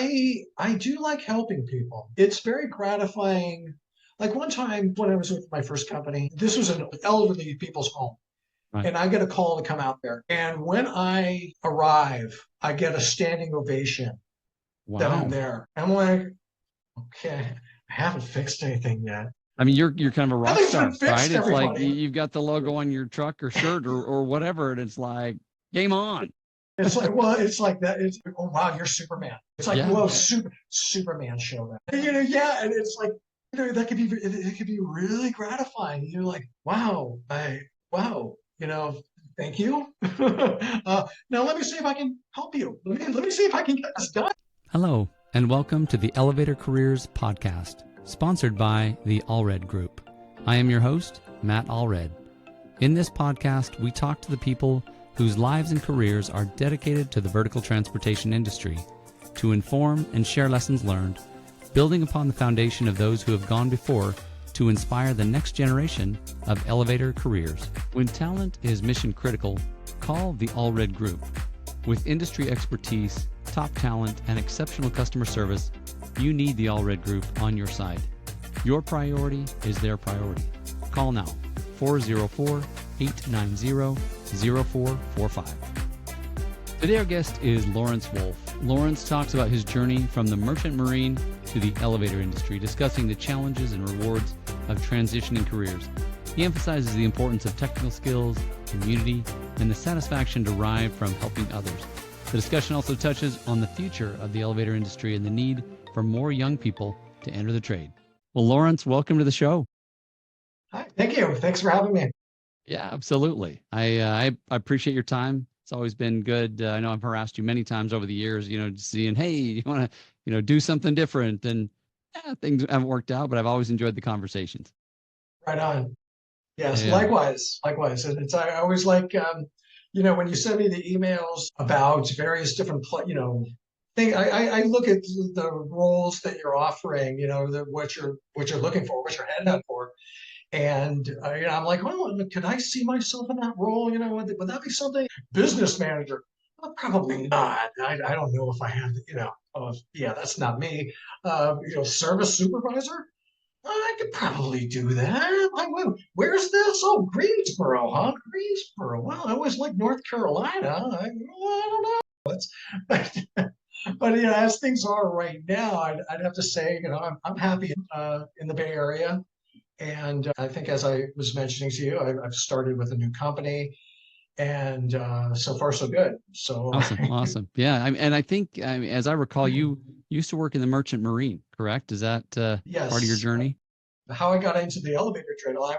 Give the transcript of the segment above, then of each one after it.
I do like helping people. It's very gratifying. Like one time when I was with my first company, this was an elderly people's home, Right. and I get a call to come out there. And when I arrive, I get a standing ovation that I'm Wow. there. I'm like, okay, I haven't fixed anything yet. I mean, you're kind of a rock Nothing's been star, right? fixed, It's like everybody. you've got the logo on your truck or shirt or whatever, and it's like game on. It's like, well, it's like that. It's like, oh wow, you're Superman. It's like, Yeah. whoa, Superman show that. Yeah, and it's like, that could be it could be really gratifying. You're like, wow, thank you. Now let me see if I can help you. Let me see if I can get this done. Hello, and welcome to the Elevator Careers Podcast, sponsored by the Allred Group. I am your host, Matt Allred. In this podcast, we talk to the people whose lives and careers are dedicated to the vertical transportation industry to inform and share lessons learned, building upon the foundation of those who have gone before to inspire the next generation of elevator careers. When talent is mission critical, call the Allred Group. With industry expertise, top talent, and exceptional customer service, you need the Allred Group on your side. Your priority is their priority. Call now, 404-890-0445. Today our guest is Lawrence Wolf. Lawrence talks about his journey from the merchant marine to the elevator industry, discussing the challenges and rewards of transitioning careers. He emphasizes the importance of technical skills, community, and the satisfaction derived from helping others. The discussion also touches on the future of the elevator industry and the need for more young people to enter the trade. Well, Lawrence, welcome to the show. Hi, thank you. Thanks for having me. Yeah, absolutely. I appreciate your time. It's always been good. I know I've harassed you many times over the years, seeing, hey, you want to, do something different. And things haven't worked out, but I've always enjoyed the conversations. Right on. Yes, Yeah. likewise. And I always like, when you send me the emails about various different, thing. I look at the roles that you're offering, what you're looking for, what you're heading up for. And I'm like, well, could I see myself in that role? Would that be something? Business manager? Well, probably not. I don't know if I have, yeah, that's not me. Service supervisor? I could probably do that. Where's this? Oh, Greensboro, huh? Greensboro. Well, I always like North Carolina. I don't know. But as things are right now, I'd have to say, I'm happy in the Bay Area. And I think, as I was mentioning to you, I've started with a new company, and so far so good. So Awesome. Yeah. And I think, as I recall, you used to work in the merchant marine, correct? Is that part of your yes, journey? how I got into the elevator trade. Well,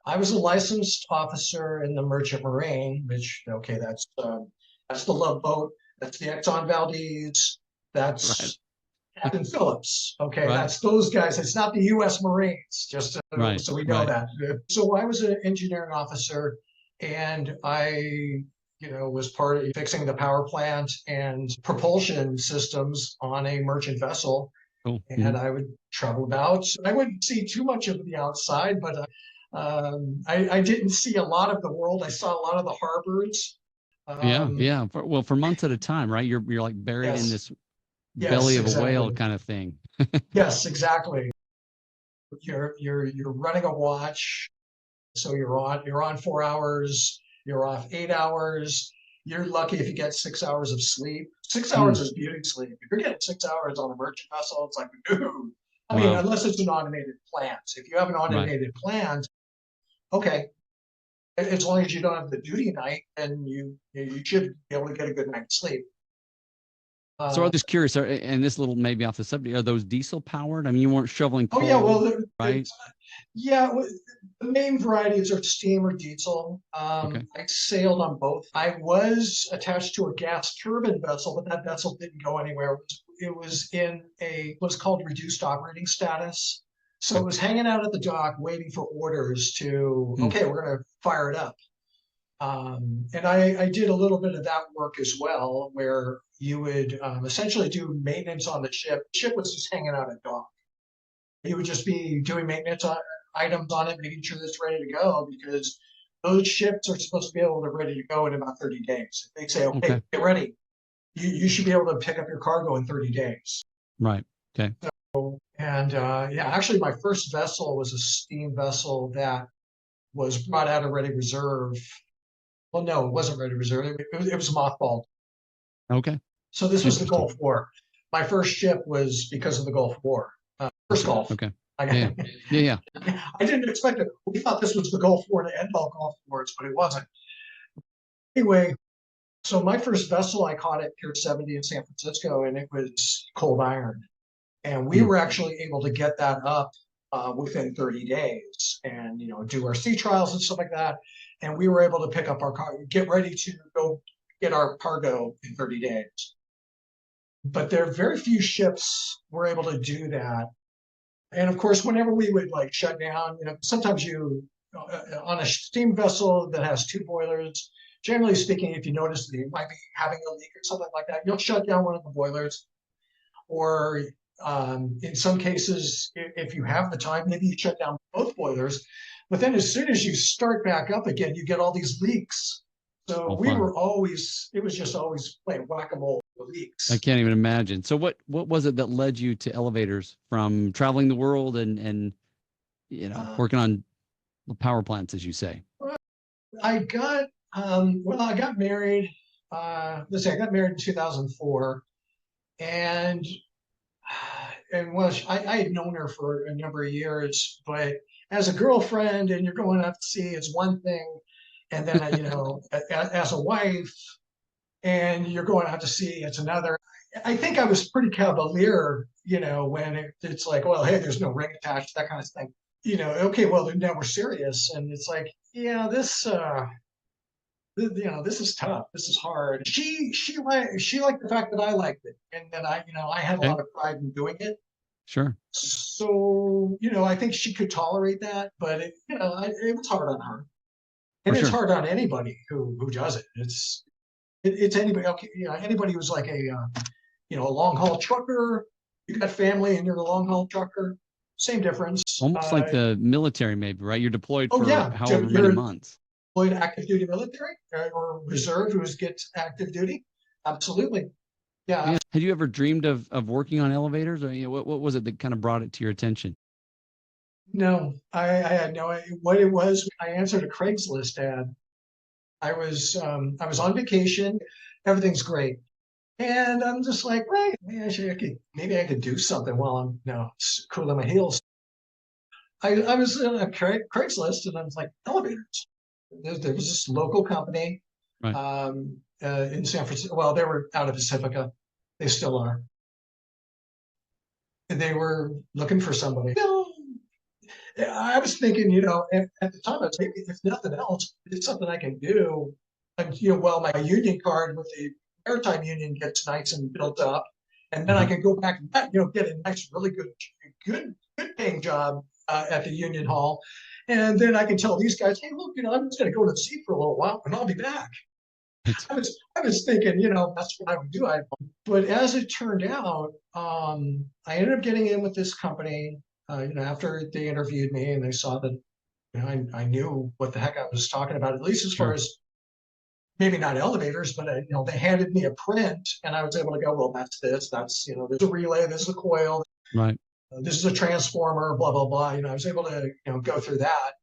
I was a licensed officer in the Merchant Marine, which okay, that's the Love Boat, that's the Exxon Valdez, Right. that's Captain Phillips. Okay, Right. that's those guys. It's not the U.S. Marines, just Right. so we know Right. that. So I was an engineering officer, and I, was part of fixing the power plant and propulsion systems on a merchant vessel. Cool. And I would travel about. I wouldn't see too much of the outside, but I didn't see a lot of the world. I saw a lot of the harbors. Yeah. Um, Yeah. For months at a time, right? You're like buried in yes, this belly yes, of a whale exactly. kind of thing. Yes, exactly. You're running a watch, so you're on 4 hours. You're off 8 hours. You're lucky if you get 6 hours of sleep. 6 hours Mm, is beauty sleep. If you're getting 6 hours on a merchant vessel, it's like, dude. I mean, wow. unless it's an automated plant. If you have an Right. automated plant, okay, as long as you don't have the duty night, then you should be able to get a good night's sleep. So I'm Uh, just curious, and this little maybe off the subject, are those diesel powered? I mean, you weren't shoveling oh yeah, well, coal, right? yeah, the main varieties are steam or diesel. Okay. I sailed on both. I was attached to a gas turbine vessel, but that vessel didn't go anywhere. It was in what's called reduced operating status. So it Okay. was hanging out at the dock waiting for orders to, Mm, okay, we're going to fire it up. And I did a little bit of that work as well, where you would essentially do maintenance on the ship. The ship was just hanging out at dock. You would just be doing maintenance on items on it, making sure it's ready to go, because those ships are supposed to be able to ready to go in about 30 days. They say, okay, okay. get ready. you should be able to pick up your cargo in 30 days. Right. Okay. And yeah, actually, my first vessel was a steam vessel that was brought out of Ready Reserve. Well, no, it wasn't Ready Reserve. It was mothballed. Okay. So this was the Interesting. Gulf War. My first ship was because of the Gulf War. First Gulf. Okay. I, Yeah. Yeah. I didn't expect it. We thought this was the Gulf War to end all Gulf Wars, but it wasn't. Anyway, so my first vessel I caught at Pier 70 in San Francisco, and it was cold iron. And we were actually able to get that up within 30 days and, do our sea trials and stuff like that. And we were able to pick up our car, get ready to go get our cargo in 30 days. But there are very few ships were able to do that. And of course, whenever we would like shut down, sometimes on a steam vessel that has two boilers, generally speaking, if you notice that you might be having a leak or something like that, you'll shut down one of the boilers. Or in some cases, if you have the time, maybe you shut down both boilers. But then as soon as you start back up again, you get all these leaks. So it was just always playing whack-a-mole with leaks. I can't even imagine. So what was it that led you to elevators from traveling the world and working on power plants, as you say? I got I got married. Let's see, I got married in 2004, and I had known her for a number of years, but as a girlfriend, and you're going out to sea, it's one thing, and then as a wife, and you're going out to sea, it's another. I think I was pretty cavalier, when it's like, well, hey, there's no ring attached, that kind of thing. Okay, well, now we're serious, and it's like, yeah, this is tough. This is hard. She liked the fact that I liked it, and that I had a lot of pride in doing it. Sure. So I think she could tolerate that, but it was hard on her, and it's hard on anybody who does it. It's anybody. Okay, anybody who's like a long haul trucker. You got family, and you're a long haul trucker. Same difference. Almost like the military, maybe, right? You're deployed for however many months. Active duty military or reserve who gets active duty. Absolutely. Yeah. Had you ever dreamed of working on elevators, or what was it that kind of brought it to your attention? No, I had no idea what it was. I answered a Craigslist ad. I was on vacation. Everything's great. And I'm just like, right, maybe I could do something while I'm cooling my heels. I was on a Craigslist, and I was like, elevators. There was this local company in San Francisco. Well, they were out of Pacifica. They still are. And they were looking for somebody. I was thinking, at the time, I was maybe if nothing else, it's something I can do. And while my union card with the maritime union gets nice and built up, and then I can go back and get a nice, really good paying job at the union hall. And then I can tell these guys, hey, look, I'm just going to go to sea for a little while, and I'll be back. I was thinking, that's what I would do. But as it turned out, I ended up getting in with this company. After they interviewed me and they saw that, I knew what the heck I was talking about, at least as far as maybe not elevators, but they handed me a print, and I was able to go, well, that's this, there's a relay, this is a coil. Right. This is a transformer, blah, blah, blah. I was able to, go through that.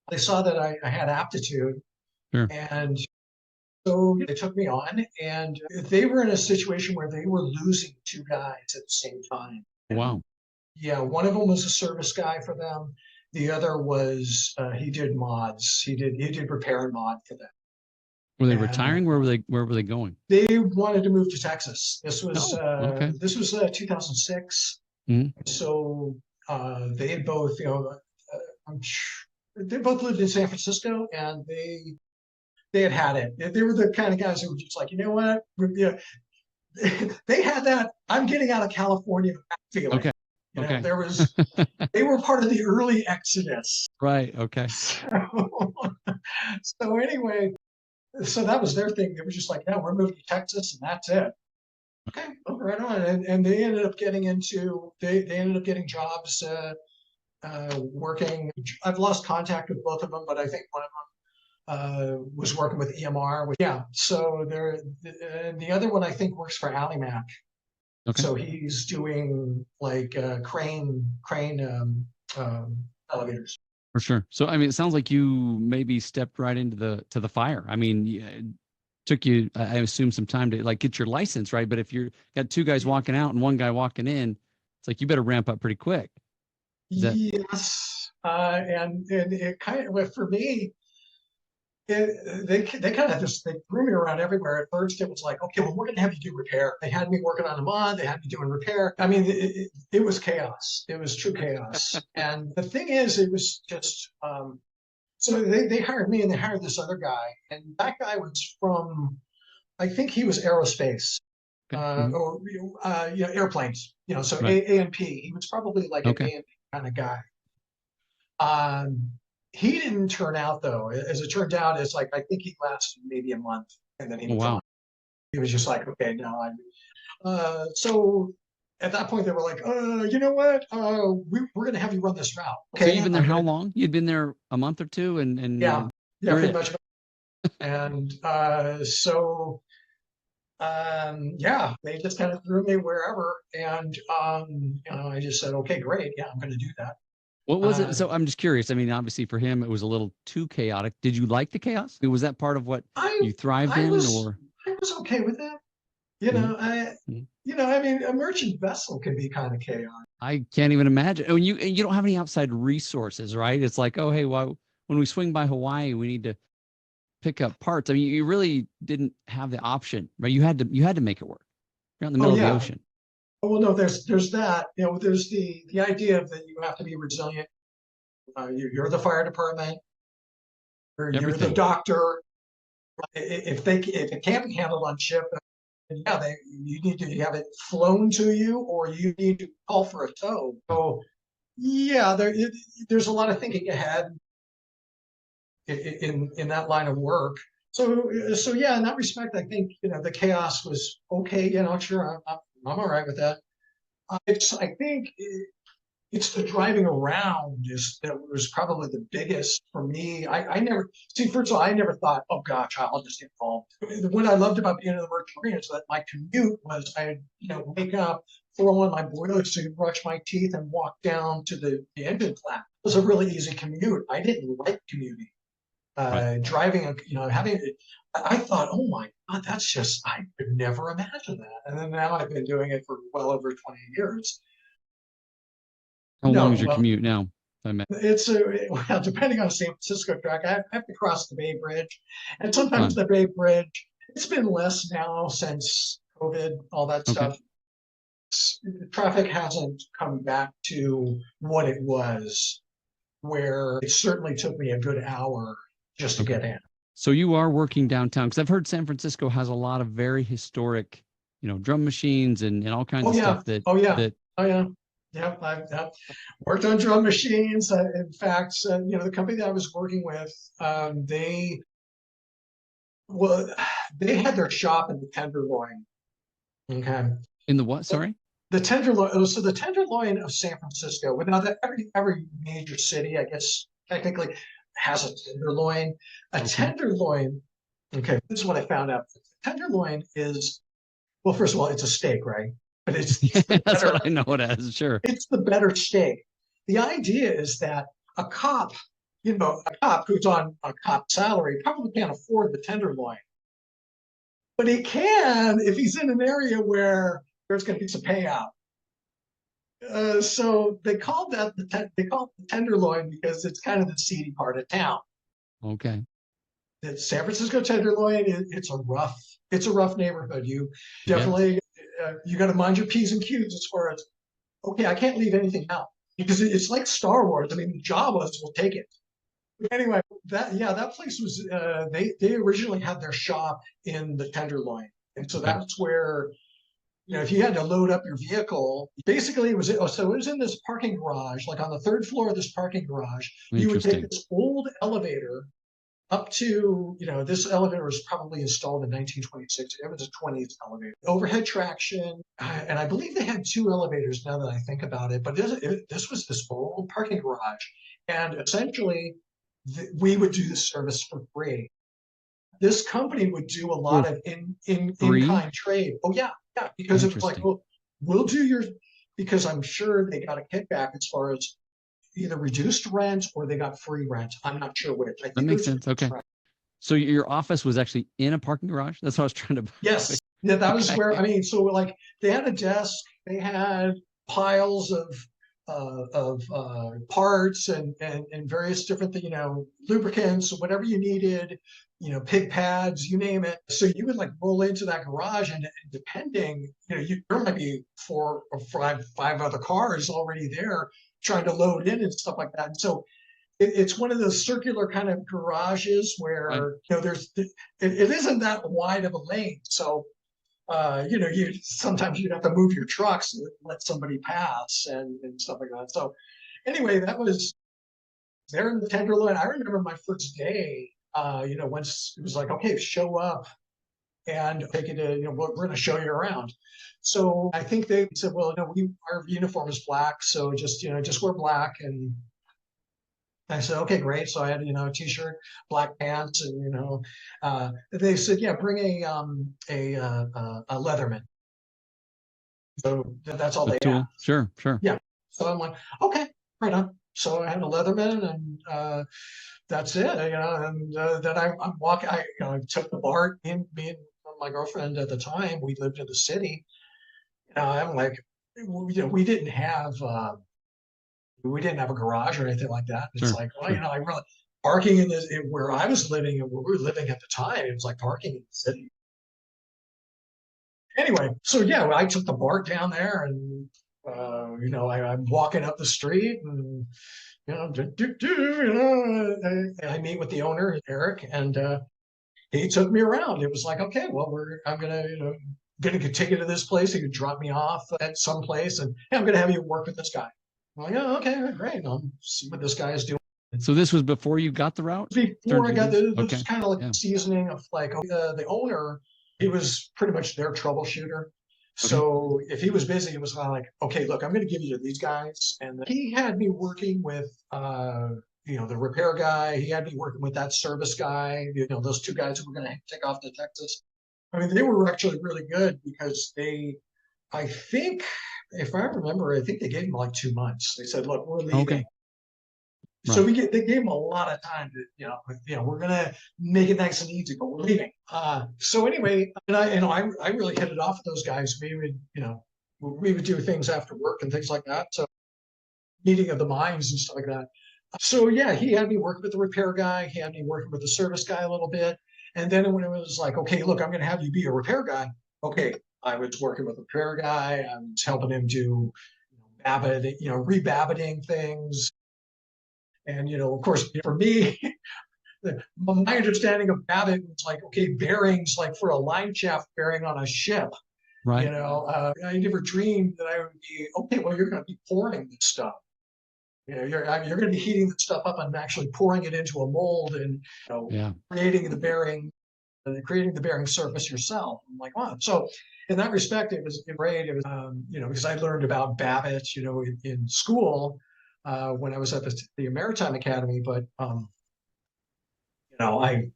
They saw that I had aptitude. Sure. And so they took me on, and they were in a situation where they were losing two guys at the same time. Wow. Yeah, one of them was a service guy for them. The other was he did mods. He did repair and mod for them. Were they retiring? Where were they going? They wanted to move to Texas. This was 2006. Mm-hmm. So they had both, they both lived in San Francisco, and they had it. They were the kind of guys who were just like, you know what? They had that I'm getting out of California feeling. Okay. There was, they were part of the early exodus. Right. Okay. So anyway, so that was their thing. They were just like, yeah, we're moving to Texas, and that's it. Okay, right on. And they ended up getting jobs working. I've lost contact with both of them, but I think one of them was working with EMR. Yeah. So and the other one I think works for Allred. Okay. So he's doing like crane elevators. For sure. So, I mean, it sounds like you maybe stepped right into the fire. I mean, it took you, I assume, some time to like get your license, right? But if you're got two guys walking out and one guy walking in, it's like you better ramp up pretty quick. Is that Yes, and it kind of, well, for me, they kind of just they threw me around everywhere. At first, it was like, okay, well, we're going to have you do repair. They had me working on a mod. They had me doing repair. I mean, it was chaos. It was true chaos. And the thing is, it was just so they hired me and they hired this other guy, and that guy was from, I think he was aerospace. okay? Mhm. Or airplanes, so Right. A&P. He was probably like an Okay. A&P kind of guy. Um, he didn't turn out though. As it turned out, it's like I think he lasted maybe a month and then he Oh, moved on. wow. He was just like, okay, no, so at that point they were like, you know what? We're gonna have you run this route. So Okay, you've been there I'm how gonna, long? You'd been there a month or two, and yeah, yeah, you're pretty it. much. And so yeah, they just kind of threw me wherever, and I just said, okay, great, yeah, I'm gonna do that. What was it? Uh, So I'm just curious. I mean, obviously for him, it was a little too chaotic. Did you like the chaos? Was that part of what I you thrived I in, was or? I was okay with that. You Mhm, know, I mhm. I mean, a merchant vessel can be kind of chaotic. I can't even imagine. Oh, and you don't have any outside resources, right? It's like, oh, hey, well, when we swing by Hawaii, we need to pick up parts. I mean, you really didn't have the option, right? You had to make it work. You're out in the Oh middle of the yeah. ocean. Oh, well, no, there's that. There's the idea of that you have to be resilient. You're the fire department, or you're the Everything. doctor. If it can't be handled on ship, then yeah, you need to have it flown to you, or you need to call for a tow. Yeah. So yeah, there's a lot of thinking ahead in that line of work. So yeah, in that respect, I think the chaos was okay. Sure, I'm all right with that. I think it's the driving around that was probably the biggest for me. I never see. First of all, I never thought, oh gosh, I'll just get involved. What I loved about being in the Merchant Marine is that my commute was I wake up, throw on my boiler suit, brush my teeth, and walk down to the engine plant. It was a really easy commute. I didn't like commuting. Right. Driving, having. I thought, oh my God, that's just I could never imagine that. And then now I've been doing it for well over 20 years. How long No, is your well, commute now? I met. it's well, depending on San Francisco track, I have to cross the Bay Bridge, and sometimes Fun. the Bay Bridge. It's been less now since COVID, all that Okay. stuff. Traffic hasn't come back to what it was, where it certainly took me a good hour just to Okay. get in. So you are working downtown because I've heard San Francisco has a lot of very historic, drum machines and all kinds Oh of yeah, stuff that oh yeah, that oh yeah. Yeah, I've worked on drum machines. In fact, the company that I was working with, well, they had their shop in the Tenderloin. Okay. in the what? Sorry. The Tenderloin, so the Tenderloin of San Francisco, without that, every major city, I guess, technically has a Tenderloin. A Okay. Tenderloin, okay, this is what I found out. Tenderloin is, well, first of all, it's a steak, right? But it's the Yeah, that's better, what I know it as. Sure. it's the better steak. The idea is that a cop who's on a cop salary probably can't afford the Tenderloin, but he can if he's in an area where there's going to be some payout. So they call it the Tenderloin because it's kind of the seedy part of town. Okay. The San Francisco Tenderloin, it's a rough neighborhood. You I guess. definitely you got to mind your p's and q's as far as, okay, I can't leave anything out because it's like Star Wars. I mean, Jawas will take it. But anyway, that place was they originally had their shop in the Tenderloin, and so Okay. that's where if you had to load up your vehicle, basically it was in this parking garage, like on the third floor of this parking garage. You would take Interesting. this old elevator up to, this elevator was probably installed in 1926. It was a 20s elevator, overhead traction, and I believe they had two elevators now that I think about it. But this was this old parking garage, and essentially we would do the service for free. This company would do a lot For of in free? kind trade. Oh yeah, yeah, because it was like, Interesting. well, we'll do your, because I'm sure they got a kickback as far as either reduced rent or they got free rent. I'm not sure which. I That think it makes was sense. reduced Okay. rent. So your office was actually in a parking garage? That's what I was trying to. Yes, yeah, that was Okay. where, I mean, so like they had a desk, they had piles of parts and various different lubricants, whatever you needed, pig pads, you name it. So you would like roll into that garage, and depending, there might be four or five other cars already there trying to load in and stuff like that. And so it's one of those circular kind of garages Right. where it isn't that wide of a lane. So you sometimes you'd have to move your trucks and let somebody pass and stuff like that. So anyway, that was there in the Tenderloin. I remember my first day, once it was like, okay, show up and take you to, we're going to show you around. So I think they said, well, our uniform is black, so just wear black. And I said, okay, great. So I had, a t-shirt, black pants, and they said, yeah, bring a Leatherman. So that's all A they tool. asked. Sure. Sure. Yeah. So I'm like, okay, right on. So I had a Leatherman, and that's it. And then I'm walking. I took the BART. Me and my girlfriend at the time, we lived in the city. I'm like, we didn't have a garage or anything like that. It's Sure. like, well, Sure. I really parking where I was living and where we were living at the time, it was like parking in the city. Anyway, so yeah, I took the BART down there, and I'm walking up the street, and I meet with the owner, Eric, and he took me around. It was like, okay, well, I'm gonna take you to this place. He could drop me off at some place, and hey, I'm gonna have you work with this guy. I'm like, oh, okay, great. I'll see what this guy is doing. So this was before you got the route? Turned Before I to do got this? this was Okay. kind of like Yeah. seasoning of like the owner, he was pretty much their troubleshooter. Okay. So if he was busy, it was kind of like, okay, look, I'm going to give you to these guys. And he had me working with, the repair guy. He had me working with that service guy, those two guys who were going to take off to Texas. I mean, they were actually really good because I think, if I remember, I think they gave him like 2 months. They said, look, we're leaving. Okay. So Right. they gave him a lot of time to, we're gonna make it nice and easy, but we're leaving. So anyway, and I really hit it off with those guys. We would do things after work and things like that. So meeting of the minds and stuff like that. So yeah, he had me working with the repair guy. He had me working with the service guy a little bit. And then when it was like, okay, look, I'm gonna have you be a repair guy. Okay, I was working with the repair guy. I was helping him do Babbit, rebabbiting things. And of course, for me, my understanding of Babbitt was like, okay, bearings like for a line shaft bearing on a ship. Right. I never dreamed that I would be okay. Well, you're going to be pouring this stuff. You're going to be heating the stuff up and actually pouring it into a mold and Yeah. creating the bearing surface yourself. I'm like, wow. So in that respect, it was great. It was, because I learned about Babbitt, in school when I was at the Maritime Academy, but I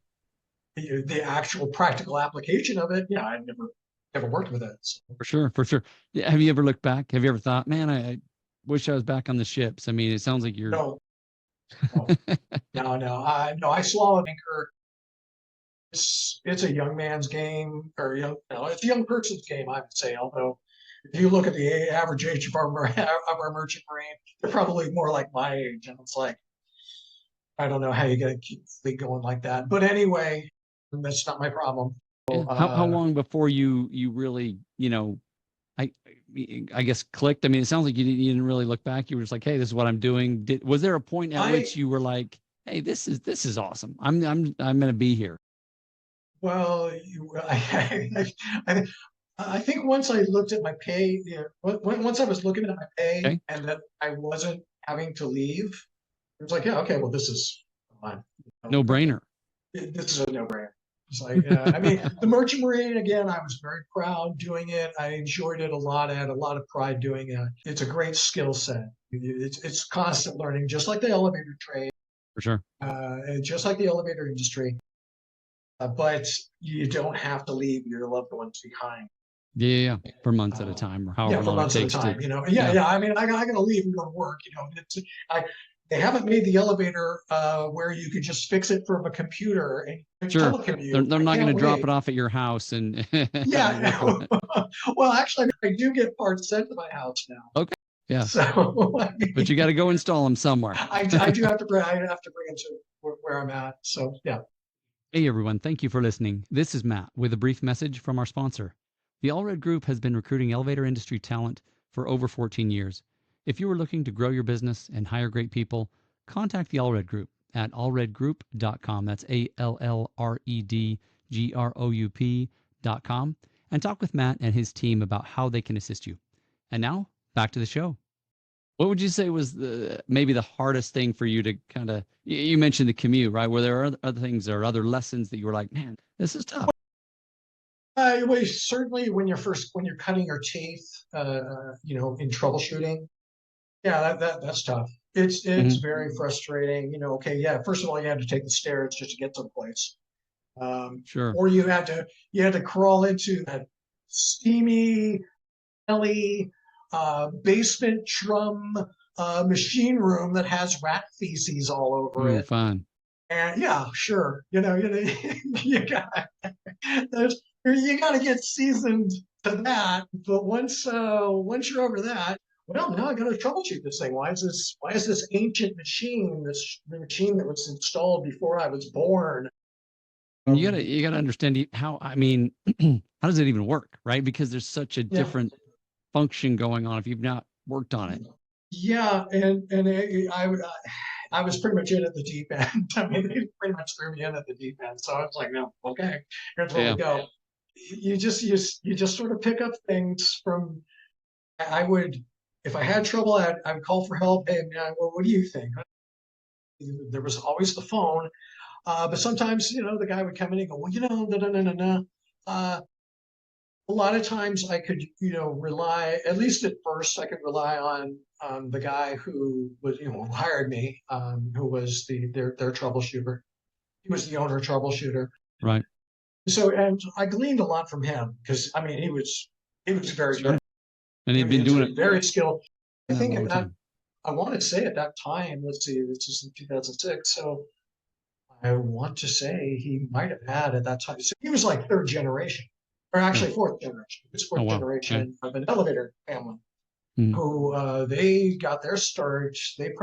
the actual practical application of it, yeah, I never worked with it. So. For sure. For sure. Yeah. Have you ever looked back? Have you ever thought, man, I wish I was back on the ships? I mean, it sounds like you're. No, no, no. I swallowed anchor. It's a young man's game, or it's a young person's game, I would say. Although, if you look at the average age of our merchant marine, they're probably more like my age, and it's like I don't know how you got to keep the fleet going like that. But anyway, that's not my problem. Yeah. So, How long before you really, I I guess clicked? I mean, it sounds like you didn't really look back. You were just like, hey, this is what I'm doing. Was there a point at I which you were like, hey, this is awesome. I'm gonna be here. well, I, I think once I looked at my pay, once I was looking at my pay Okay. and that I wasn't having to leave, it was like, yeah, okay, well, this is fine. No brainer. This is a no-brainer. It's like, I mean, the Merchant Marine, again, I was very proud doing it. I enjoyed it a lot. I had a lot of pride doing it. It's a great skill set. It's constant learning, just like the elevator trade. For sure. and just like the elevator industry. But you don't have to leave your loved ones behind. Yeah. For months at a time or Yeah, however for long it months at a takes to, time, you know. yeah, Yeah. I mean, I gotta leave and go to work, you know. I, they haven't made the elevator where you could just fix it from a computer and sure. telecommute. They're I not going to can't drop it wait. off at your house and have you work on Yeah. it. Well, actually, I do get parts sent to my house now. Okay. Yeah. So I But mean, you got to go install them somewhere. I do have to bring them to where I'm at. So yeah. Hey everyone, thank you for listening. This is Matt with a brief message from our sponsor. The Allred Group has been recruiting elevator industry talent for over 14 years. If you are looking to grow your business and hire great people, contact the Allred Group at allredgroup.com. That's ALLREDGROUP.com, and talk with Matt and his team about how they can assist you. And now, back to the show. What would you say was maybe the hardest thing for you to kind of, you mentioned the commute, right? Were there other things or other lessons that you were like, man, this is tough? Well, certainly when you're cutting your teeth, you know, in troubleshooting, yeah, that's tough. It's Hmm. very frustrating. You know, okay, yeah. First of all, you had to take the stairs just to get someplace, Sure. or you had to crawl into that steamy, smelly basement drum machine room that has rat feces all over Ooh, it. fun. And yeah, sure, you know, you got you got to get seasoned to that. But once you're over that, well, now I got to troubleshoot this thing. Why is this ancient machine, this machine that was installed before I was born? And Um, you gotta understand how, I mean, how does it even work, right? Because there's such a yeah, different function going on if you've not worked on it. yeah, and I was pretty much in at the deep end. I mean, they pretty much threw me in at the deep end. So I was like, no, okay, here's where we Yeah. go. You just sort of pick up things from. I would, if I had trouble, I would call for help. Hey, man, well, what do you think? There was always the phone, but sometimes, you know, the guy would come in and go, well, you know, no, no, no, no, no. A lot of times I could, you know, rely, at least at first, I could rely on the guy who was, you know, who hired me, who was their troubleshooter. He was the owner troubleshooter. Right. So, and I gleaned a lot from him because I mean, he was very Sure. good. And He they've been was doing it very skilled. I a think long at that, time. I want to say at that time, let's see, this is in 2006. So I want to say he might have had at that time. So he was like third generation, or Sure. actually fourth generation. He was Oh, fourth wow. Okay. generation of an elevator family Mhm. who they got their start. They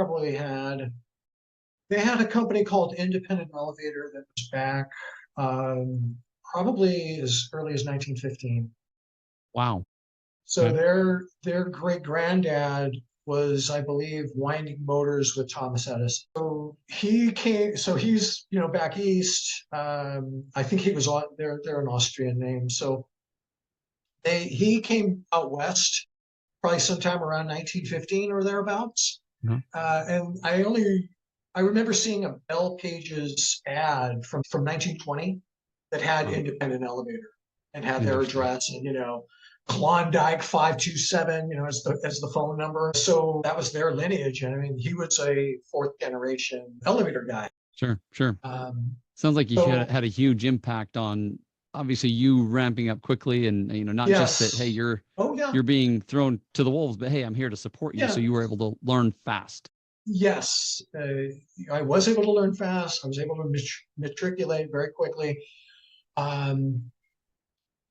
had a company called Independent Elevator that was back um, probably as early as 1915. Wow. So Okay. their great granddad was, I believe, winding motors with Thomas Edison. So he came. So he's, you know, back east. I think he was on. They're an Austrian name. So he came out west probably sometime around 1915 or thereabouts. Uh-huh. And I remember seeing a Bell Pages ad from 1920 that had Wow. Independent Elevator and had their Interesting. address and, you know, Klondike 527, you know, as the phone number. So that was their lineage. And I mean, he was a fourth generation elevator guy. Sure. Sure. Um, Sounds like you so had a huge impact on obviously you ramping up quickly and not just that, hey, yes. Oh yeah. you're being thrown to the wolves, but hey, I'm here to support you. So Yeah. you were able to learn fast. Yes. I was able to learn fast. I was able to matriculate very quickly. Um,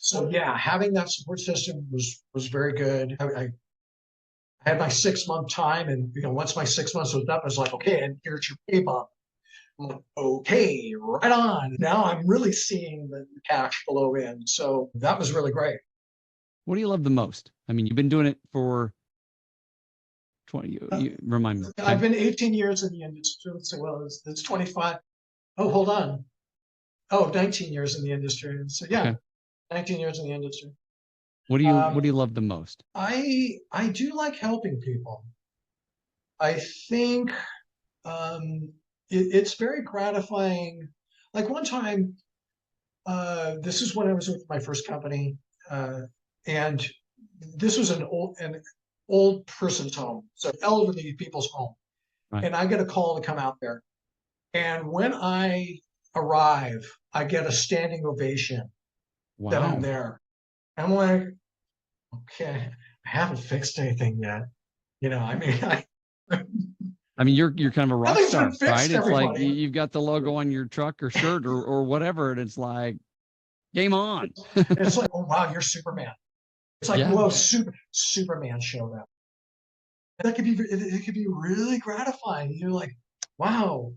so yeah, having that support system was very good. I had my 6 month time, and you know, once my 6 months was up, I was like, okay, and here's your pay bump. I'm like, okay, right on. Now I'm really seeing the cash flow in. So that was really great. What do you love the most? I mean, you've been doing it for 20, Uh, you remind me. I've Okay. been 18 years in the industry. So well, it's 25. Oh, hold on. Oh, 19 years in the industry. So yeah, Okay. 19 years in the industry. What do Um, you love the most? I do like helping people. I think um, it's very gratifying. Like one time, this is when I was with my first company, and this was an old person's home, so elderly people's home, Right. and I get a call to come out there. And when I arrive, I get a standing ovation that I'm Wow. there. I'm like, okay, I haven't fixed anything yet. I mean, I mean, you're kind of a rock nothing's been star, right? fixed, It's like everybody. you've got the logo on your truck or shirt or whatever, and it's like game on. It's like, oh wow, you're Superman. It's like, Yeah. whoa, Superman showed up. And it could be really gratifying. You're like, wow,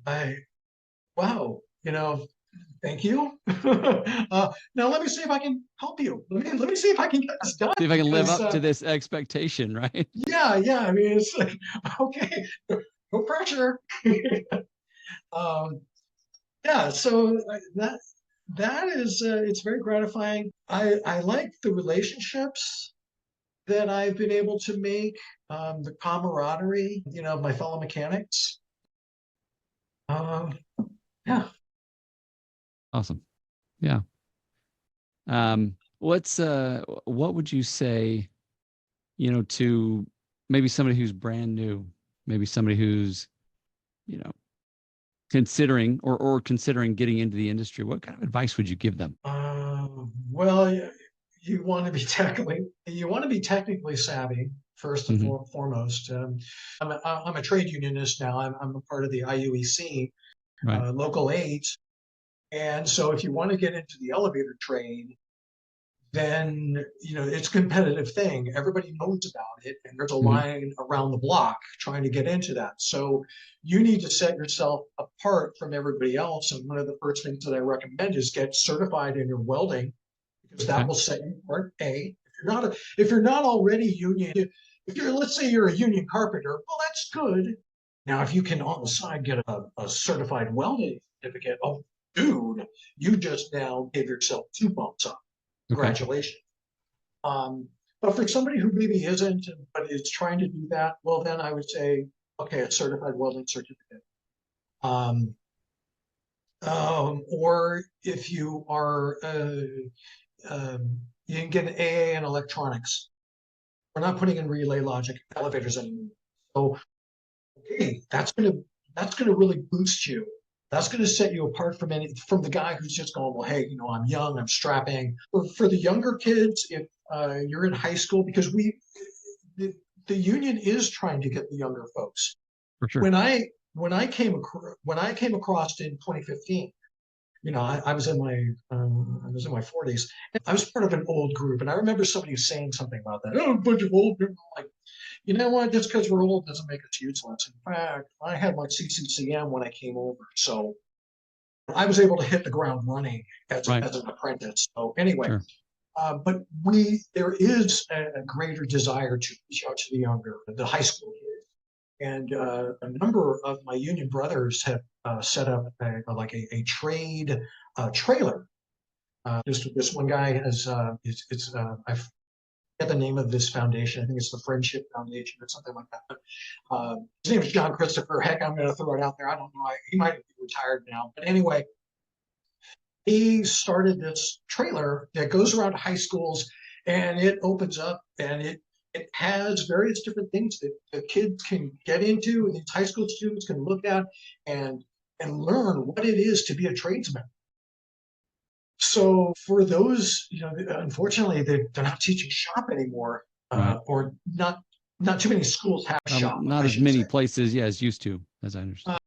wow, thank you. Now let me see if I can help you. Let me see if I can get this done See if I can live because up to this expectation, right? yeah. I mean, it's like, okay, no pressure. um, yeah, so that is it's very gratifying. I like the relationships that I've been able to make, the camaraderie, of my fellow mechanics. Um, yeah. Awesome. Yeah. What would you say, to maybe somebody who's brand new, maybe somebody who's, you know, considering or considering getting into the industry? What kind of advice would you give them? Well, you want to be technically savvy first and Hmm. foremost. I'm a trade unionist now. I'm a part of the IUEC, Right. Local 8, and so if you want to get into the elevator trade, then it's a competitive thing. Everybody knows about it, and there's a Hmm. line around the block trying to get into that. So you need to set yourself apart from everybody else. And one of the first things that I recommend is get certified in your welding because that Okay. will set you apart. If you're not already union, if you're let's say you're a union carpenter, well, that's good. Now, if you can on the side get a certified welding certificate, oh, dude, you just now gave yourself 2 bumps up. Okay. Congratulations. Um, but for somebody who maybe isn't but is trying to do that, well, then I would say, okay, a certified welding certificate. Um, or if you are, you can get an AA in electronics. We're not putting in relay logic elevators anymore. So, okay, that's gonna really boost you. That's going to set you apart from the guy who's just going, well, hey, I'm young, I'm strapping. For the younger kids, if you're in high school, because the, the union is trying to get the younger folks. For sure. When I came across in 2015, I was in my 40s. I was part of an old group, and I remember somebody saying something about that. Oh, a bunch of old people. Like, you know what? Just because we're old doesn't make us useless. In fact, I had my CCCM when I came over, so I was able to hit the ground running Right. as an apprentice. So anyway, Sure. but there is a greater desire to reach out to the younger, the high school kids, and a number of my union brothers have set up a trade trailer. This one guy has I forget the name of this foundation. I think it's the Friendship Foundation or something like that. But, his name is John Christopher. Heck, I'm going to throw it out there. I don't know. He might be retired now, but anyway, he started this trailer that goes around high schools and it opens up and it has various different things that the kids can get into and these high school students can look at and learn what it is to be a tradesman. So for those, unfortunately, they're not teaching shop anymore, Right. or not too many schools have shop, Not I as should say. many places, yeah, as used to, as I understand.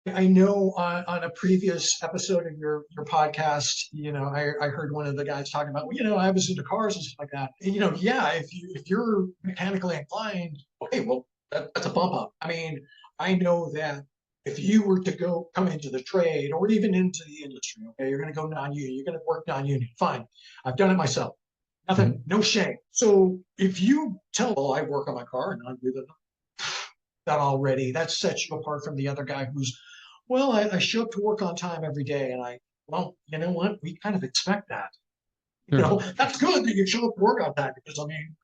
I know on a previous episode of your podcast, I heard one of the guys talking about, well, I was into cars and stuff like that. And, yeah, if you're mechanically inclined, okay, well, that's a bump up. I mean, I know that if you were to come into the trade or even into the industry, okay, you're going to go non-union, you're going to work non-union. Fine, I've done it myself. Mhm. Nothing, no shame. So if you tell, well, I work on my car and I'm with it, that sets you apart from the other guy who's, well, I show up to work on time every day, and well, you know what? We kind of expect that. Sure. That's good that you show up to work on time because I mean,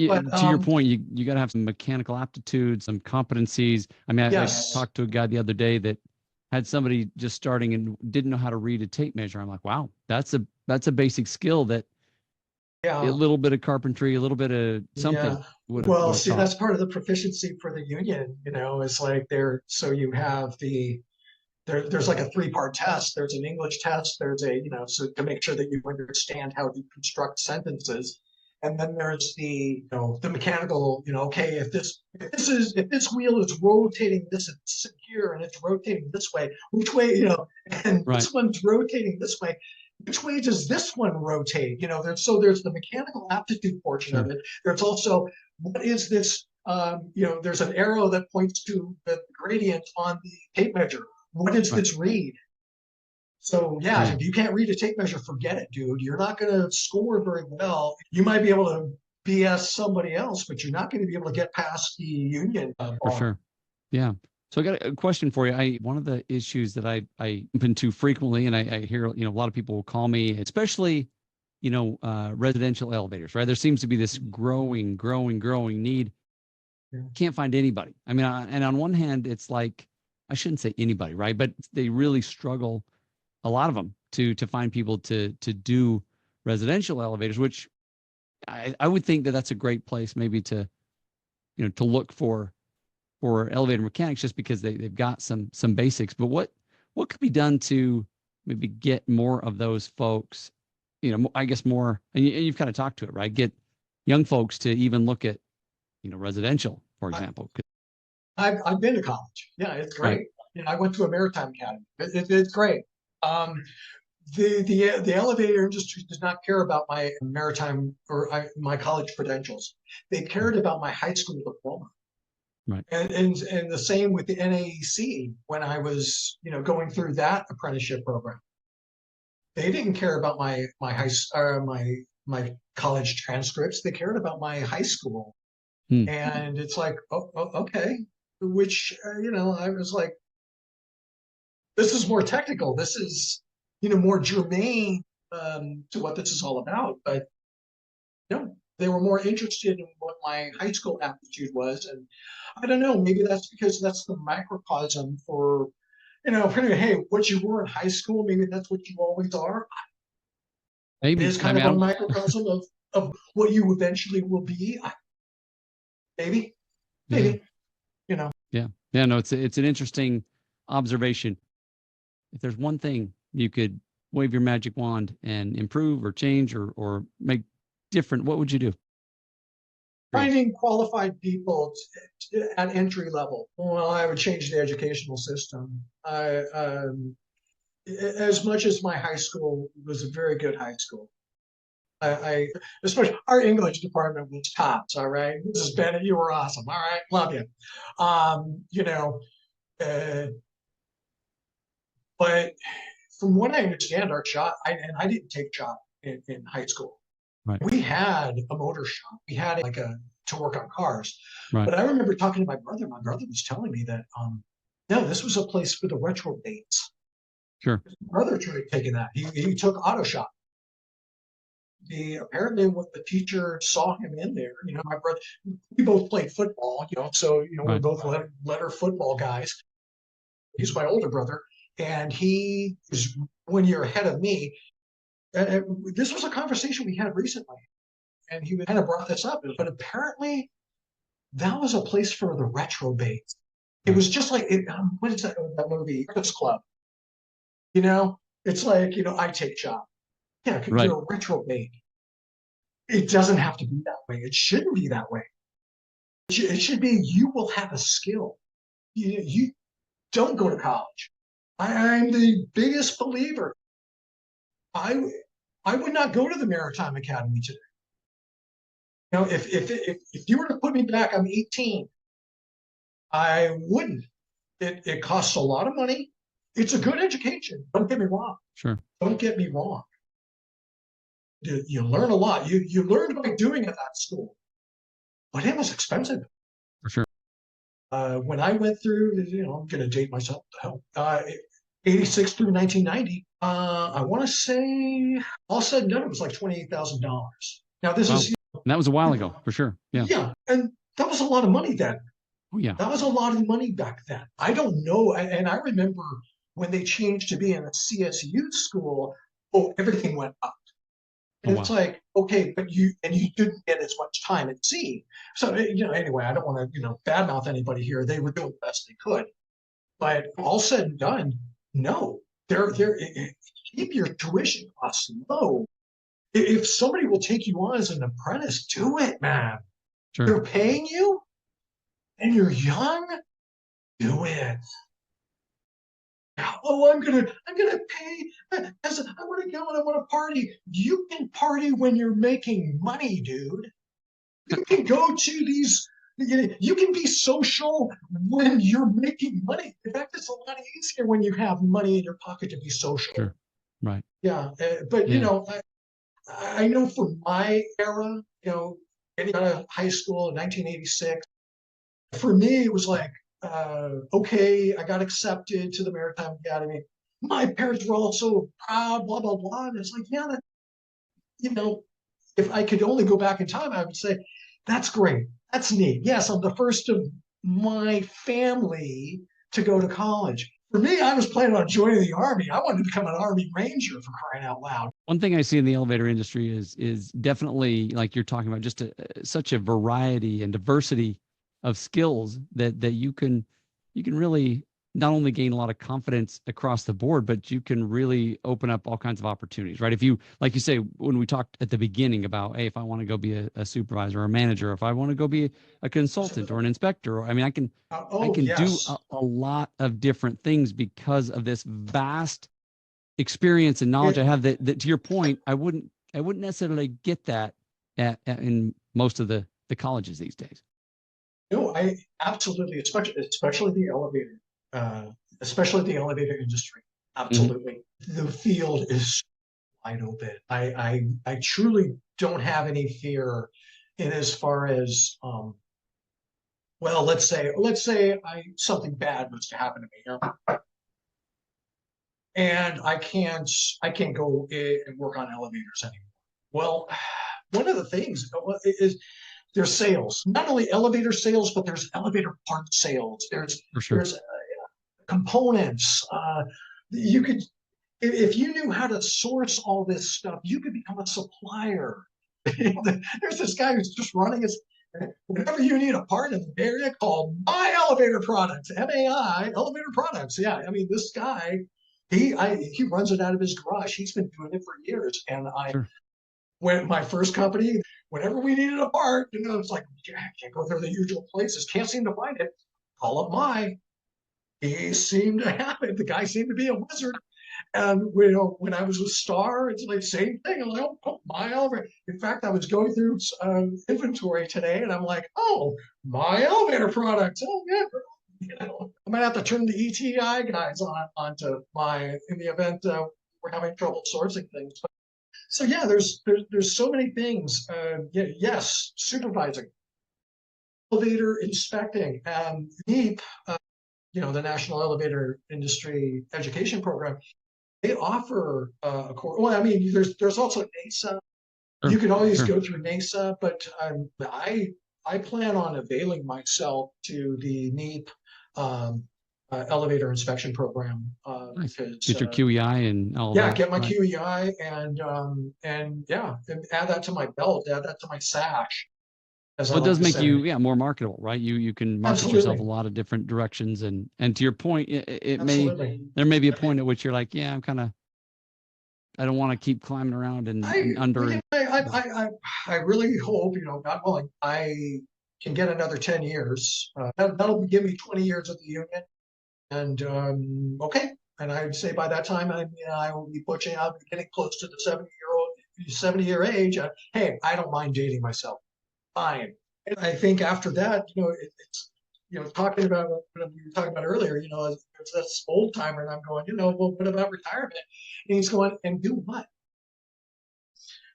but To your point, you got to have some mechanical aptitude, some competencies. I mean, I yes, talked to a guy the other day that had somebody just starting and didn't know how to read a tape measure. I'm like, wow, that's a basic skill that a Yeah. little bit of carpentry, a little bit of something Yeah. would Well, have see, taught. that's part of the proficiency for the union, it's like so you have there's like a three-part test. There's an English test, there's so to make sure that you understand how to construct sentences. And then there's the mechanical, okay, if this wheel is rotating this here and it's rotating this way, which way, and Right. this one's rotating this way, which way does this one rotate? There's the mechanical aptitude portion of Sure. it. There's also what is this there's an arrow that points to the gradient on the tape measure. What is Right. this read? So yeah, Yeah. if you can't read a tape measure, forget it, dude. You're not going to score very well. You might be able to BS somebody else, but you're not going to be able to get past the union For bar. sure. Yeah. So I got a question for you. One of the issues that I bump into frequently, and I hear, a lot of people will call me, especially, residential elevators, right? There seems to be this growing need. Yeah. Can't find anybody. I mean, and on one hand, it's like, I shouldn't say anybody, right? But they really struggle, a lot of them, to find people to do residential elevators, which I would think that that's a great place maybe to, to look for elevator mechanics, just because they've got some basics. But what could be done to maybe get more of those folks, I guess more, and you've kind of talked to it, right? Get young folks to even look at, residential, for example. I've been to college. Yeah, it's Right. great. I went to a maritime academy. It's great. Um, the elevator industry does not care about my maritime or my college credentials. They cared about my high school diploma. Right. And the same with the NAEC when I was, going through that apprenticeship program. They didn't care about my college transcripts. They cared about my high school. Hmm. And it's like, okay, which I was like, this is more technical. This is more germane to what this is all about. But no, they were more interested in what my high school aptitude was, and I don't know. Maybe that's because that's the microcosm for hey, what you were in high school. Maybe that's what you always are. It Maybe. is I kind mean, of I a don't. microcosm of what you eventually will be. Maybe, Yeah. maybe, you know. Yeah. Yeah. No, it's an interesting observation. If there's one thing you could wave your magic wand and improve or change or make different, what would you do? Finding qualified people at entry level. Well, I would change the educational system. As much as my high school was a very good high school, I especially our English department was tops. All right, Mrs. Bennett, you were awesome. All right, love you. Um, you know, uh, but from what I understand, our shop, and I didn't take shop in high school. Right. We had a motor shop. We had like to work on cars. Right. But I remember talking to my brother. My brother was telling me that no, this was a place for the retrobates. Sure. My brother tried taking that. He took auto shop. Apparently what the teacher saw him in there. My brother, we both played football. So we're Right. both letter football guys. He's my older brother, and he is 1 year ahead of me. This was a conversation we had recently, and he kind of brought this up. But apparently, that was a place for the retrobates. It Right. was just like what is that movie? Breakfast Club. It's like I take shop. Yeah, Right. you're a retrobate. It doesn't have to be that way. It shouldn't be that way. It should be you will have a skill. You don't go to college. I'm the biggest believer. I I would not go to the Maritime Academy today. If you were to put me back, I'm 18. I wouldn't. It costs a lot of money. It's a good education. Don't get me wrong. Sure. Don't get me wrong. You learn a lot. You learned by doing at that school, but it was expensive. For sure. When I went through, I'm going to date myself. The hell, 86 through 1990. I want to say, all said and done, it was like $28,000. Now this Wow. is And that was a while ago, for sure. Yeah. yeah, and that was a lot of money then. Oh, yeah. That was a lot of money back then. I don't know, and I remember when they changed to being a CSU school. Oh, everything went up. Oh, And it's wow. like, okay, but you didn't get as much time at sea. So, anyway, I don't want to, badmouth anybody here. They were doing the best they could. But all said and done, no, they're keep your tuition costs low. If somebody will take you on as an apprentice, do it, man. Sure. They're paying you and you're young, do it. Oh, I'm gonna pay as I want to go and I want to party. You can party when you're making money, dude. You can go to these, you can be social when you're making money. In fact, it's a lot easier when you have money in your pocket to be social. Sure. Right. Yeah, but Yeah. I know from my era, getting out of high school in 1986, for me, it was like, okay, I got accepted to the Maritime Academy. My parents were all so proud, blah, blah, blah. And it's like, yeah, you know, if I could only go back in time, I would say, that's great. That's neat. Yes, I'm the first of my family to go to college. For me, I was planning on joining the Army. I wanted to become an Army Ranger for crying out loud. One thing I see in the elevator industry is definitely like you're talking about, just such a variety and diversity of skills that you can really not only gain a lot of confidence across the board, but you can really open up all kinds of opportunities, right? If you, like you say, when we talked at the beginning about, hey, if I want to go be a supervisor or a manager, if I want to go be a consultant or an inspector, or I mean, I Oh, can do yes. a lot of different things because of this vast experience and knowledge I It, have that to your point, I wouldn't necessarily get that in most of the colleges these days. no, I absolutely, especially the elevator, uh, especially the elevator industry. Hmm. Absolutely. The field is wide open. I truly don't have any fear in as far as well, let's say I something bad was to happen to me, and I can't go and work on elevators anymore. Well, one of the things is there's sales, not only elevator sales, but there's elevator part sales. There's For sure. there's components. You could, if you knew how to source all this stuff, you could become a supplier. There's this guy who's just running his. Whenever you need a part in the area, call My Elevator Products, MAI Elevator Products. Yeah, I mean this guy, he runs it out of his garage. He's been doing it for years, and Sure. when my first company, whenever we needed a part, it's like, yeah, I can't go through the usual places, can't seem to find it. Call up my. He seemed to have it. The guy seemed to be a wizard. And when I was with Star, it's like same thing. I'm like, oh, my elevator. In fact, I was going through inventory today, and I'm like, oh, my elevator products. Oh, yeah. I might have to turn the ETI guys onto my in the event we're having trouble sourcing things. So yeah, there's so many things. Yeah, yes, supervising, elevator inspecting, NEEP, the National Elevator Industry Education Program. They offer a course. Well, I mean, there's also NASA. You Sure. can always Sure. go through NASA, but I plan on availing myself to the NEEP elevator inspection program Nice. because Get your QEI and all of yeah, that. get my Right. QEI and yeah, and add that to my belt, add that to my sash, as I Well, it like does to make say. you, yeah, more marketable, right? You can market yourself a Absolutely, lot of different directions, and to your point, absolutely. there may be a point at which you're like, yeah, I don't want to keep climbing around and Well, under yeah, and I really hope, God willing, I can get another 10 years. That'll give me 20 years at the union. And okay. And I'd say by that time, I will be pushing out, getting close to the 70-year age. Hey, I don't mind dating myself. Fine. And I think after that, it's, talking about what we were talking about earlier, it's this old timer, and I'm going, well, what about retirement? And he's going, and do what?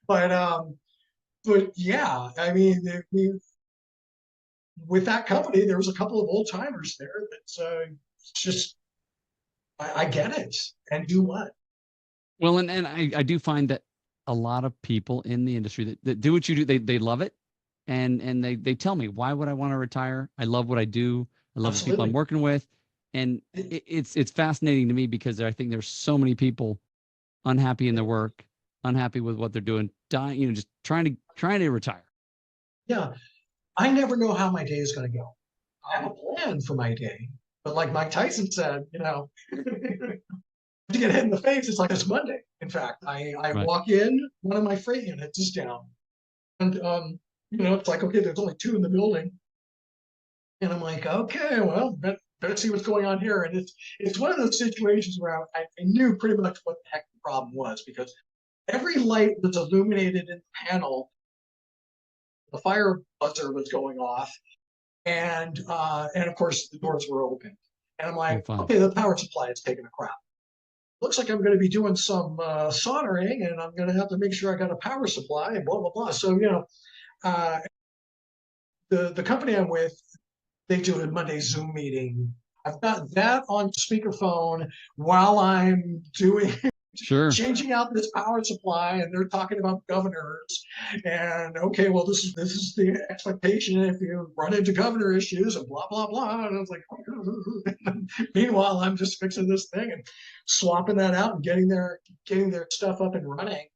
But yeah, I mean, with that company, there was a couple of old timers there. That's just I get it, and do what? well, and I do find that a lot of people in the industry that do what you do, they love it, and they tell me, why would I want to retire? I love what I do. I love the people I'm Absolutely. working with, and it's fascinating to me because I think there's so many people unhappy in their work, unhappy with what they're doing, dying, just trying to retire. Yeah. I never know how my day is going to go. I have a plan for my day, but like Mike Tyson said, to get hit in the face, it's like it's Monday. In fact, I Right. walk in, one of my freight units is down. And, it's like, okay, there's only 2 in the building. And I'm like, okay, well, better see what's going on here. And it's one of those situations where I knew pretty much what the heck the problem was, because every light was illuminated in the panel. The fire buzzer was going off, and of course the doors were open. And I'm like, okay, the power supply is taking a crap. Looks like I'm going to be doing some soldering, and I'm going to have to make sure I got a power supply, and blah blah blah. So the company I'm with, they do a Monday Zoom meeting. I've got that on speakerphone while I'm doing changing out this power supply, and they're talking about governors. And okay, well, this is the expectation if you run into governor issues and blah blah blah. And I was like, meanwhile, I'm just fixing this thing and swapping that out and getting their stuff up and running.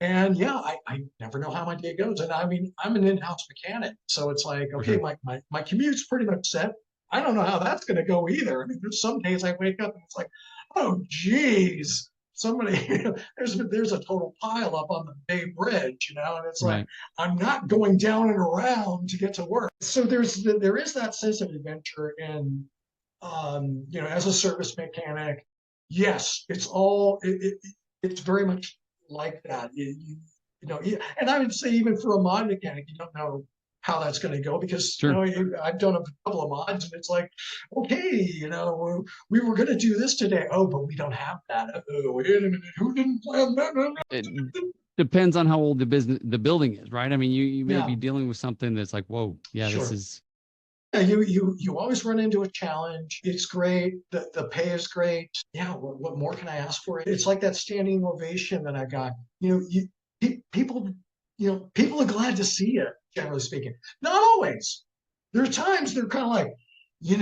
And yeah, I never know how my day goes. And I mean, I'm an in-house mechanic, so it's like, okay, my commute's pretty much set. I don't know how that's going to go either. I mean, there's some days I wake up and it's like, oh, geez, somebody, there's a total pile up on the Bay Bridge, and it's like, I'm not going down and around to get to work. So there is that sense of adventure in, as a service mechanic. Yes, it's very much like that. And I would say even for a mod mechanic, you don't know how that's going to go, because I've done a couple of mods and it's like, okay, we were going to do this today. Oh, but we don't have that. Oh, wait a minute, who didn't plan that? It depends on how old the building is, right? I mean, you may be dealing with something that's like, whoa, this is. Yeah, you always run into a challenge. It's great. The pay is great. Yeah, what more can I ask for? It's like that standing ovation that I got. People are glad to see you, generally speaking. Not always. There are times they're kind of like, you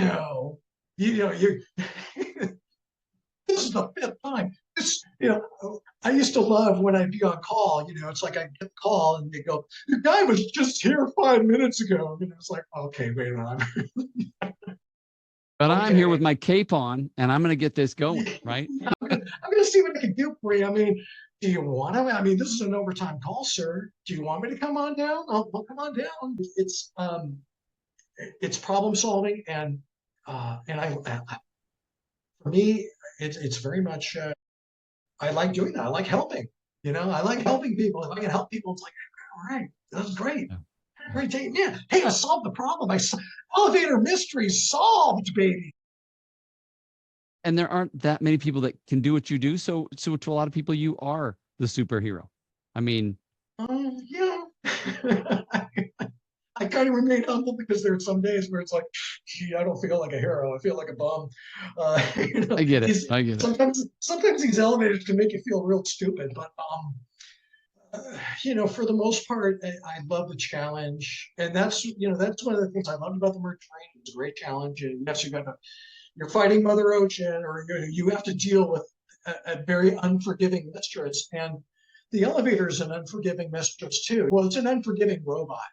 this is the 5th time. I used to love when I'd be on call. It's like I get the call and they go, "The guy was just here 5 minutes ago." It's like, okay, wait a minute. But I'm here with my cape on, and I'm going to get this going, right? I'm going to see what I can do for you. I mean, do you want to? I mean, this is an overtime call, sir. Do you want me to come on down? I'll come on down. It's problem solving, and I for me, it's very much. I like doing that. I like helping. I like helping people. If I can help people, it's like, all right, that was great. Yeah. Great day. Yeah. Hey, I solved the problem. Elevator mystery solved, baby. And there aren't that many people that can do what you do. So to a lot of people, you are the superhero. I mean, yeah. I kind of remain humble, because there are some days where it's like, gee, I don't feel like a hero. I feel like a bum. I get it. I get it. Sometimes these elevators can make you feel real stupid, but for the most part, I love the challenge, and that's one of the things I loved about the merge training. It's a great challenge, and yes, you're fighting Mother Ocean, or you have to deal with a very unforgiving mistress, and the elevator is an unforgiving mistress too. Well, it's an unforgiving robot.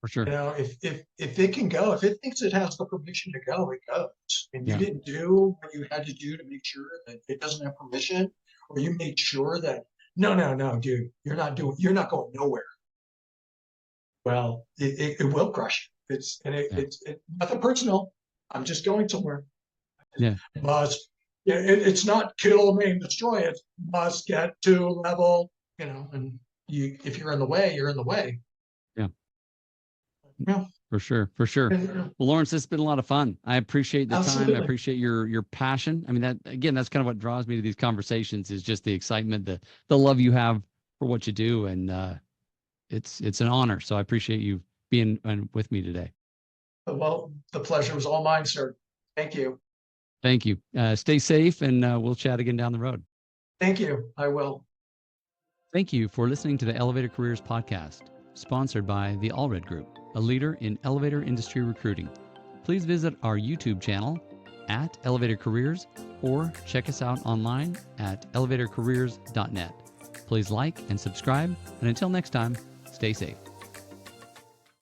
For sure. If it can go, if it thinks it has the permission to go, it goes. And you didn't do what you had to do to make sure that it doesn't have permission, or you made sure that no, dude, you're not going nowhere. Well, it will crush you. It's nothing personal. I'm just going somewhere. Yeah. It's not kill, maim, destroy. It must get to level. And if you're in the way, you're in the way. Yeah. For sure. Well, Lawrence, this has been a lot of fun. I appreciate the time. I appreciate your passion. I mean, that's kind of what draws me to these conversations, is just the excitement, the love you have for what you do. And it's an honor. So I appreciate you being with me today. Well, the pleasure was all mine, sir. Thank you. Thank you. Stay safe, and we'll chat again down the road. Thank you. I will. Thank you for listening to the Elevator Careers Podcast, sponsored by the Allred Group, a leader in elevator industry recruiting. Please visit our YouTube channel at Elevator Careers, or check us out online at elevatorcareers.net. Please like and subscribe. And until next time, stay safe.